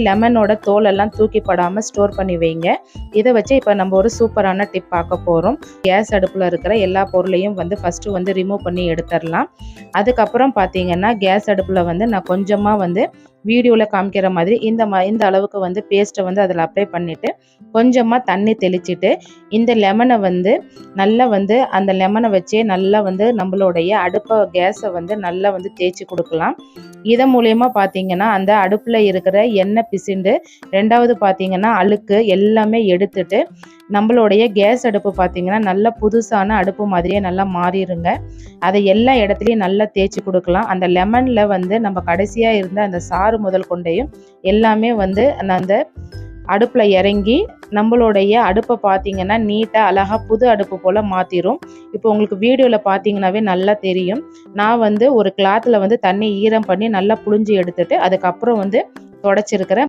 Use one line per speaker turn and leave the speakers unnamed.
லெமனோட தோல் எல்லாம் தூக்கி படாமல் ஸ்டோர் பண்ணி வைங்க. இதை வச்சு இப்போ நம்ம ஒரு சூப்பரான டிப் பார்க்க போகிறோம். கேஸ் அடுப்பில் இருக்கிற எல்லா பொருளையும் வந்து ஃபஸ்ட்டு வந்து ரிமூவ் பண்ணி எடுத்துடலாம். அதுக்கப்புறம் பார்த்தீங்கன்னா கேஸ் அடுப்பில் வந்து நான் கொஞ்சமாக வந்து வீடியோவில் காமிக்கிற மாதிரி இந்த அளவுக்கு வந்து பேஸ்ட்டை வந்து அதில் அப்ளை பண்ணிவிட்டு கொஞ்சமாக தண்ணி தெளிச்சிட்டு இந்த லெமனை வந்து நல்லா வந்து அந்த லெமனை வச்சே நல்லா வந்து நம்மளுடைய கேஸை வந்து நல்லா வந்து தேய்ச்சி கொடுக்கலாம். இதன் மூலயமா பார்த்தீங்கன்னா அந்த அடுப்பில் இருக்கிற எண்ணெய் பிசிண்டு, ரெண்டாவது பார்த்தீங்கன்னா அழுக்கு எல்லாமே எடுத்துட்டு நம்மளுடைய கேஸ் அடுப்பு பார்த்தீங்கன்னா நல்லா புதுசான அடுப்பு மாதிரியே நல்லா மாறிடுங்க. அதை எல்லா இடத்துலையும் நல்லா தேய்ச்சி கொடுக்கலாம். அந்த லெமனில் வந்து நம்ம கடைசியாக இருந்த அந்த சாறு முதல் கொண்டையும் எல்லாமே வந்து அந்த அடுப்பில் இறங்கி நம்மளுடைய அடுப்பை பார்த்தீங்கன்னா நீட்டாக அழகாக புது அடுப்பு போல் மாற்றிடும். இப்போ உங்களுக்கு வீடியோவில் பார்த்தீங்கன்னாவே நல்லா தெரியும். நான் வந்து ஒரு கிளாத்தில் வந்து தண்ணி ஈரம் பண்ணி நல்லா புழிஞ்சு எடுத்துட்டு அதுக்கப்புறம் வந்து தொடச்சிருக்கிறேன்.